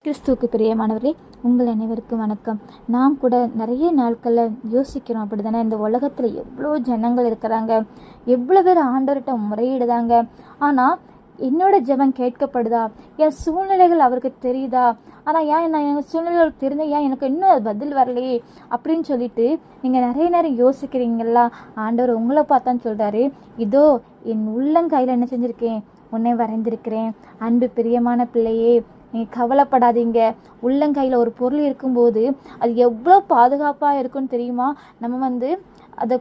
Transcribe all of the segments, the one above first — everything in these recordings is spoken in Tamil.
கிறிஸ்துவுக்கு பிரியமானவர்களே, உங்கள் அனைவருக்கும் வணக்கம். நான் கூட நிறைய நாட்களில் யோசிக்கிறோம், அப்படி தானே இந்த உலகத்தில் எவ்வளோ ஜனங்கள் இருக்கிறாங்க, எவ்வளோ பேர் ஆண்டவர்கிட்ட முறையிடுதாங்க. ஆனால் என்னோட ஜெபம் கேட்கப்படுதா? என் சூழ்நிலைகள் அவருக்கு தெரியுதா? ஆனால் நான் என் சூழ்நிலைகள் தெரிஞ்ச எனக்கு இன்னும் அது பதில் வரலையே அப்படின்னு சொல்லிட்டு நீங்கள் நிறைய நேரம் யோசிக்கிறீங்களா? ஆண்டவர் உங்களை பார்த்தான்னு சொல்கிறாரு, இதோ என் உள்ளங்கையில் என்ன செஞ்சுருக்கேன், உன்னை வரைந்திருக்கிறேன். அன்பு பிரியமான பிள்ளையே, நீங்கள் கவலைப்படாதீங்க. உள்ளங்கையில் ஒரு பொருள் இருக்கும்போது அது எவ்வளோ பாதுகாப்பாக இருக்குன்னு தெரியுமா? நம்ம அதை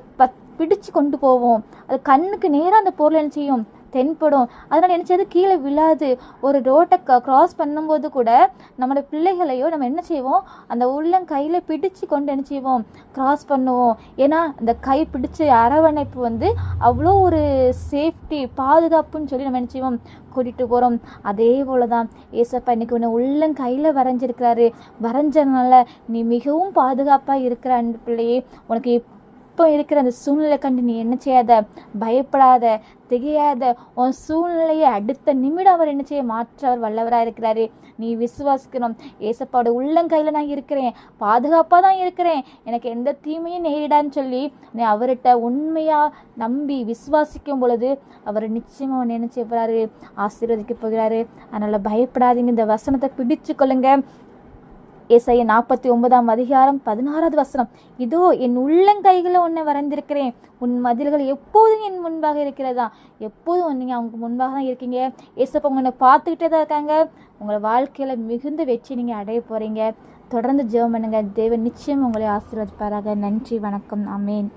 பிடிச்சு கொண்டு போவோம். அது கண்ணுக்கு நேராக அந்த பொருள் என்ன செய்யும், தென்படும். அதனால் நினச்சது கீழே விழாது. ஒரு ரோட்டை க்ராஸ் பண்ணும்போது கூட நம்மளோட பிள்ளைகளையோ நம்ம என்ன செய்வோம், அந்த உள்ளங்கையில் பிடிச்சு கொண்டு என்ன செய்வோம், க்ராஸ் பண்ணுவோம். ஏன்னா அந்த கை பிடிச்சு அரவணைப்பு அவ்வளோ ஒரு சேஃப்டி, பாதுகாப்புன்னு சொல்லி நம்ம என்ன செய்வோம், கூட்டிகிட்டு போகிறோம். அதே போல தான் ஏசப்பா இன்னைக்கு உன்னை உள்ளங்கையில் வரைஞ்சிருக்கிறாரு. வரைஞ்சனால நீ மிகவும் பாதுகாப்பாக இருக்கிற அன்பு பிள்ளையே. உனக்கு இப்போ இருக்கிற அந்த சூழ்நிலை கண்டு நீ என்ன செய்யாத, பயப்படாத, திகையாத. உன் சூழ்நிலையை அடுத்த நிமிடம் அவர் என்ன செய்ய மாற்ற அவர் வல்லவராக இருக்கிறாரு. நீ விசுவாசிக்கணும். ஏசப்பாவோட உள்ளங்கையில் நான் இருக்கிறேன், பாதுகாப்பாக தான் இருக்கிறேன், எனக்கு எந்த தீமையும் நேரிடான்னு சொல்லி நீ அவர்கிட்ட உண்மையாக நம்பி விசுவாசிக்கும் பொழுது அவர் நிச்சயமாக உன்னை என்ன செய்ய போகிறாரு, ஆசீர்வதிக்க போகிறாரு. அதனால் பயப்படாதீங்க. இந்த வசனத்தை பிடிச்சு கொள்ளுங்க. ஏசாயா 49:16 இதோ என் உள்ளங்கைகளை உன்னை வரைந்திருக்கிறேன், உன் மதில்கள் எப்போதும் என் முன்பாக இருக்கிறதா. எப்போதும் நீங்கள் அவங்க முன்பாக தான் இருக்கீங்க. ஏசப்பா உங்களை பார்த்துக்கிட்டே தான் இருக்காங்க. உங்களை வாழ்க்கையில் மிகுந்த வெற்றி நீங்கள் அடைய போகிறீங்க. தொடர்ந்து ஜெபம் பண்ணுங்க. தேவன் நிச்சயம் உங்களை ஆசீர்வதிப்பாராக. நன்றி, வணக்கம், ஆமேன்.